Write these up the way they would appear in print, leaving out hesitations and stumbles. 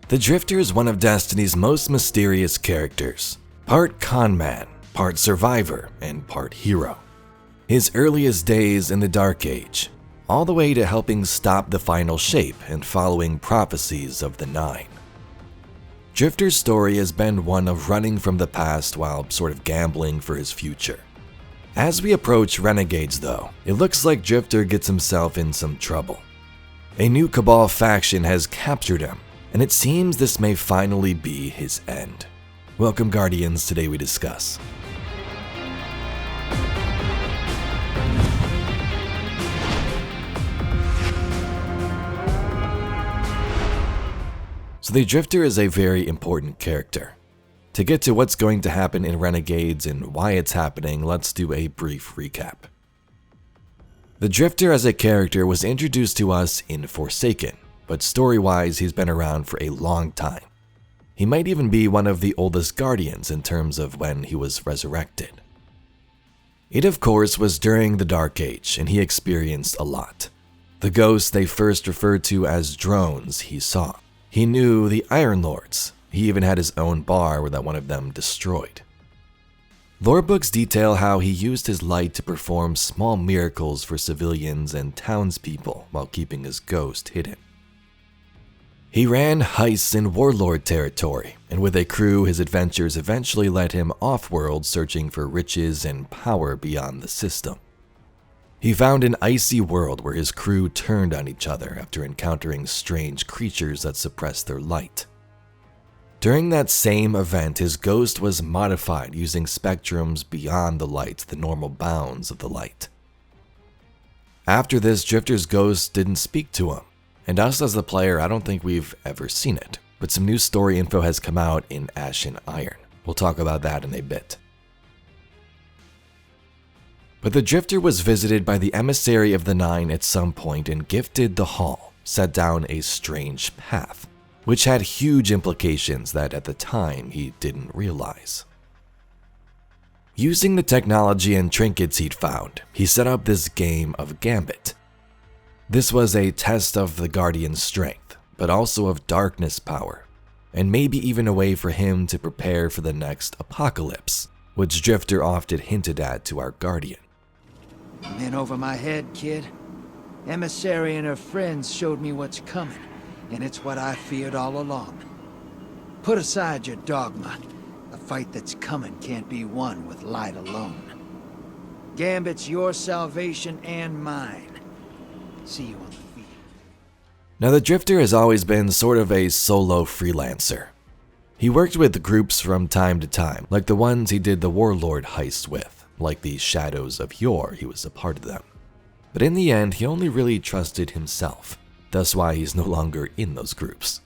The Drifter is one of Destiny's most mysterious characters, part conman, part survivor, and part hero. His earliest days in the Dark Age, all the way to helping stop the final shape and following prophecies of the Nine. Drifter's story has been one of running from the past while sort of gambling for his future. As we approach Renegades though, it looks like Drifter gets himself in some trouble. A new Cabal faction has captured him, and it seems this may finally be his end. Welcome Guardians, today we discuss. So the Drifter is a very important character. To get to what's going to happen in Renegades and why it's happening, let's do a brief recap. The Drifter as a character was introduced to us in Forsaken, but story-wise he's been around for a long time. He might even be one of the oldest Guardians in terms of when he was resurrected. It of course was during the Dark Age and he experienced a lot. The ghosts they first referred to as drones he saw. He knew the Iron Lords. He even had his own bar that one of them destroyed. Lore books detail how he used his light to perform small miracles for civilians and townspeople while keeping his ghost hidden. He ran heists in warlord territory, and with a crew his adventures eventually led him off-world searching for riches and power beyond the system. He found an icy world where his crew turned on each other after encountering strange creatures that suppressed their light. During that same event, his ghost was modified using spectrums beyond the light, the normal bounds of the light. After this, Drifter's ghost didn't speak to him, and us as the player, I don't think we've ever seen it, but some new story info has come out in Ashen Iron. We'll talk about that in a bit. But the Drifter was visited by the emissary of the Nine at some point and gifted the Hall, set down a strange path, which had huge implications that at the time he didn't realize. Using the technology and trinkets he'd found, he set up this game of gambit. This was a test of the Guardian's strength, but also of darkness power, and maybe even a way for him to prepare for the next apocalypse, which Drifter often hinted at to our Guardian. I'm in over my head, kid. Emissary and her friends showed me what's coming, and it's what I feared all along. Put aside your dogma. The fight that's coming can't be won with light alone. Gambit's your salvation and mine. See you on the field. Now the Drifter has always been sort of a solo freelancer. He worked with groups from time to time, like the ones he did the Warlord heist with. Like the Shadows of Yore, he was a part of them. But in the end, he only really trusted himself. That's why he's no longer in those groups.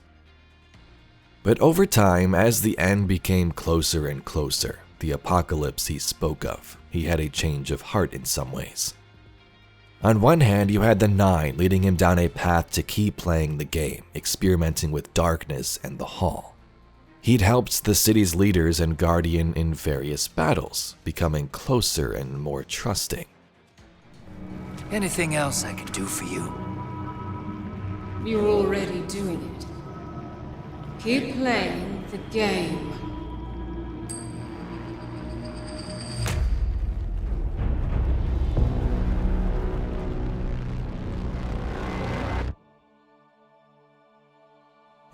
But over time, as the end became closer and closer, the apocalypse he spoke of, he had a change of heart in some ways. On one hand, you had the Nine leading him down a path to keep playing the game, experimenting with darkness and the Hall. He'd helped the city's leaders and Guardian in various battles, becoming closer and more trusting. Anything else I can do for you? You're already doing it. Keep playing the game.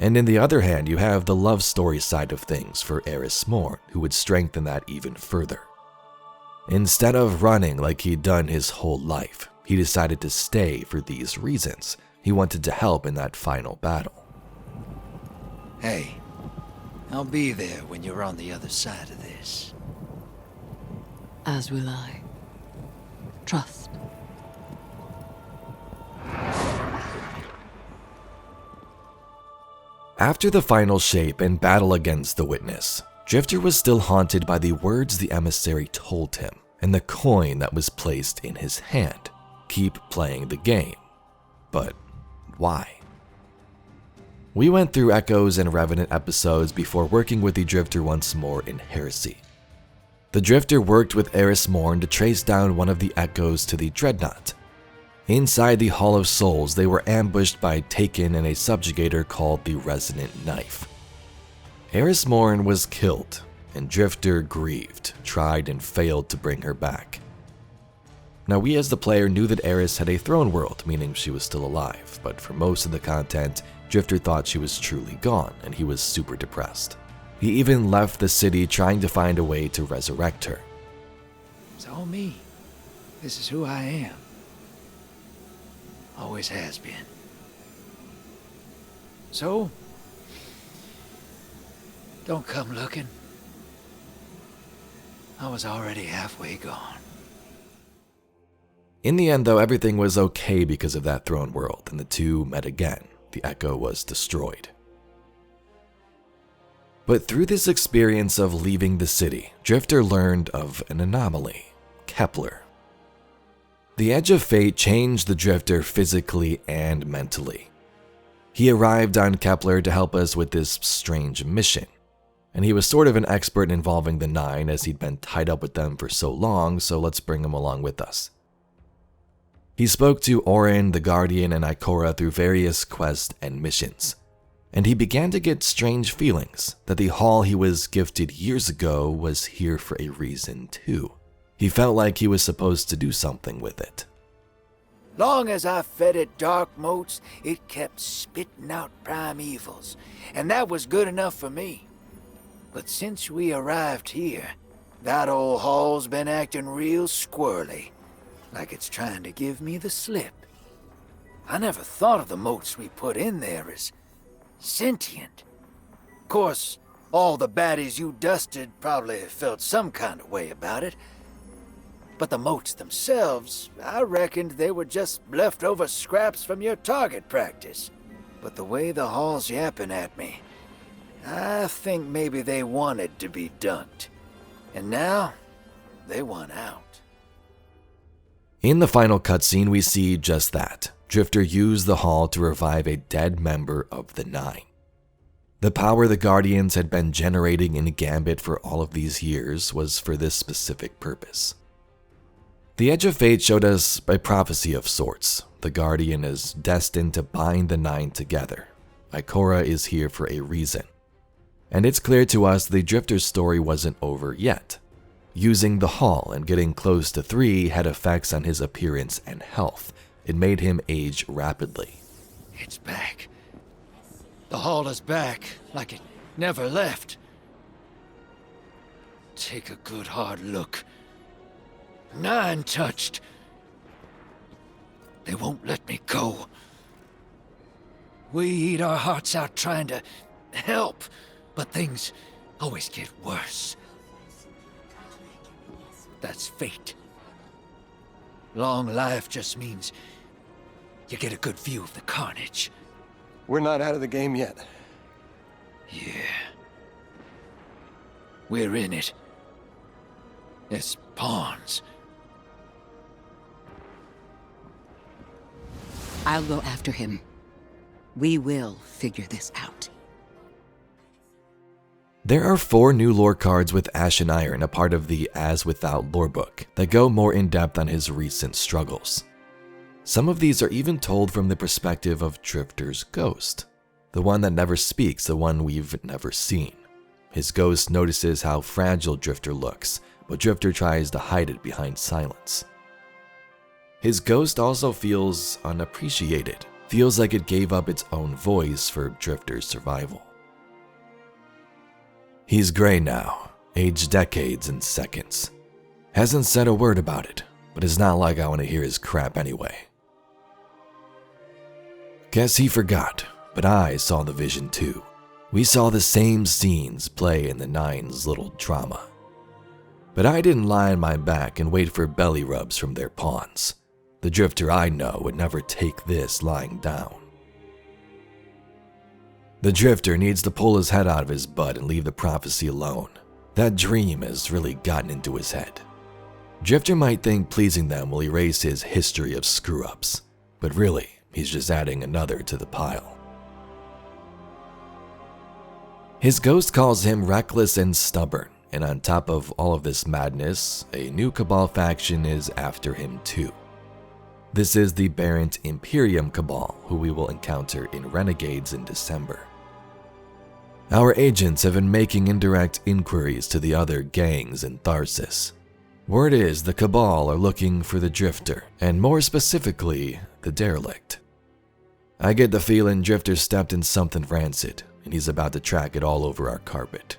And in the other hand, you have the love story side of things for Eris Morn, who would strengthen that even further. Instead of running like he'd done his whole life, he decided to stay for these reasons. He wanted to help in that final battle. Hey, I'll be there when you're on the other side of this. As will I. Trust. After the final shape and battle against the Witness, Drifter was still haunted by the words the emissary told him and the coin that was placed in his hand. Keep playing the game. But why? We went through Echoes and Revenant episodes before working with the Drifter once more in Heresy. The Drifter worked with Eris Morn to trace down one of the Echoes to the Dreadnought. Inside the Hall of Souls, they were ambushed by Taken and a subjugator called the Resonant Knife. Eris Morn was killed, and Drifter grieved, tried and failed to bring her back. Now we as the player knew that Eris had a throne world, meaning she was still alive, but for most of the content, Drifter thought she was truly gone, and he was super depressed. He even left the city trying to find a way to resurrect her. It's all me. This is who I am. Always has been. So, don't come looking. I was already halfway gone. In the end, though, everything was okay because of that throne world, and the two met again. The Echo was destroyed. But through this experience of leaving the city, Drifter learned of an anomaly, Kepler. The Edge of Fate changed the Drifter physically and mentally. He arrived on Kepler to help us with this strange mission, and he was sort of an expert involving the Nine as he'd been tied up with them for so long, so let's bring him along with us. He spoke to Orin, the Guardian, and Ikora through various quests and missions, and he began to get strange feelings that the hall he was gifted years ago was here for a reason too. He felt like he was supposed to do something with it. Long as I fed it dark motes, it kept spitting out primevals, and that was good enough for me. But since we arrived here, that old hall's been acting real squirrely, like it's trying to give me the slip. I never thought of the motes we put in there as sentient. Of course, all the baddies you dusted probably felt some kind of way about it. But the motes themselves, I reckoned they were just leftover scraps from your target practice. But the way the hall's yapping at me, I think maybe they wanted to be dunked. And now, they want out. In the final cutscene, we see just that. Drifter used the hall to revive a dead member of the Nine. The power the Guardians had been generating in Gambit for all of these years was for this specific purpose. The Edge of Fate showed us a prophecy of sorts. The Guardian is destined to bind the Nine together. Ikora is here for a reason. And it's clear to us the Drifter's story wasn't over yet. Using the hall and getting close to 3 had effects on his appearance and health. It made him age rapidly. It's back. The hall is back, like it never left. Take a good hard look. 9 touched. They won't let me go. We eat our hearts out trying to help, but things always get worse. That's fate. Long life just means you get a good view of the carnage. We're not out of the game yet. Yeah. We're in it. As pawns. I'll go after him. We will figure this out. There are 4 new lore cards with Ashen Iron, a part of the As Without lorebook, that go more in depth on his recent struggles. Some of these are even told from the perspective of Drifter's ghost, the one that never speaks, the one we've never seen. His ghost notices how fragile Drifter looks, but Drifter tries to hide it behind silence. His ghost also feels unappreciated, feels like it gave up its own voice for Drifter's survival. He's gray now, aged decades and seconds. Hasn't said a word about it, but it's not like I want to hear his crap anyway. Guess he forgot, but I saw the vision too. We saw the same scenes play in the Nine's little drama. But I didn't lie on my back and wait for belly rubs from their pawns. The Drifter I know would never take this lying down. The Drifter needs to pull his head out of his butt and leave the prophecy alone. That dream has really gotten into his head. Drifter might think pleasing them will erase his history of screw-ups, but really, he's just adding another to the pile. His ghost calls him reckless and stubborn, and on top of all of this madness, a new Cabal faction is after him too. This is the Barent Imperium Cabal, who we will encounter in Renegades in December. Our agents have been making indirect inquiries to the other gangs in Tharsis. Word is the Cabal are looking for the Drifter, and more specifically, the Derelict. I get the feeling Drifter stepped in something rancid, and he's about to track it all over our carpet.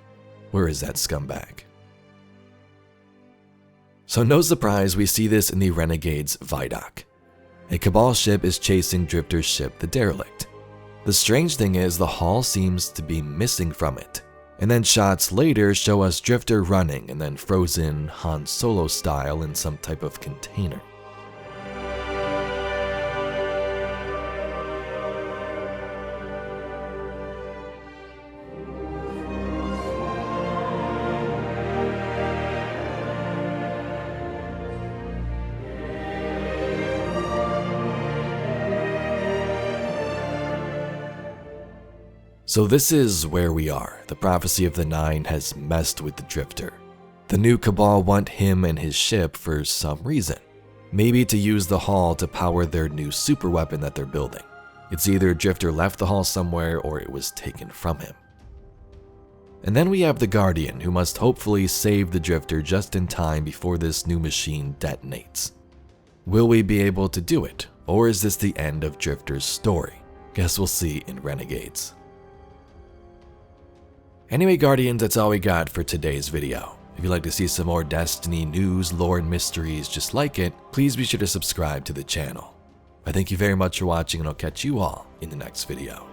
Where is that scumbag? So no surprise we see this in the Renegades Vidoc. A Cabal ship is chasing Drifter's ship, the Derelict. The strange thing is the hull seems to be missing from it, and then shots later show us Drifter running and then frozen Han Solo style in some type of container. So this is where we are. The prophecy of the Nine has messed with the Drifter. The new Cabal want him and his ship for some reason. Maybe to use the hull to power their new superweapon that they're building. It's either Drifter left the hull somewhere or it was taken from him. And then we have the Guardian, who must hopefully save the Drifter just in time before this new machine detonates. Will we be able to do it, or is this the end of Drifter's story? Guess we'll see in Renegades. Anyway, Guardians, that's all we got for today's video. If you'd like to see some more Destiny news, lore, and mysteries just like it, please be sure to subscribe to the channel. I thank you very much for watching, and I'll catch you all in the next video.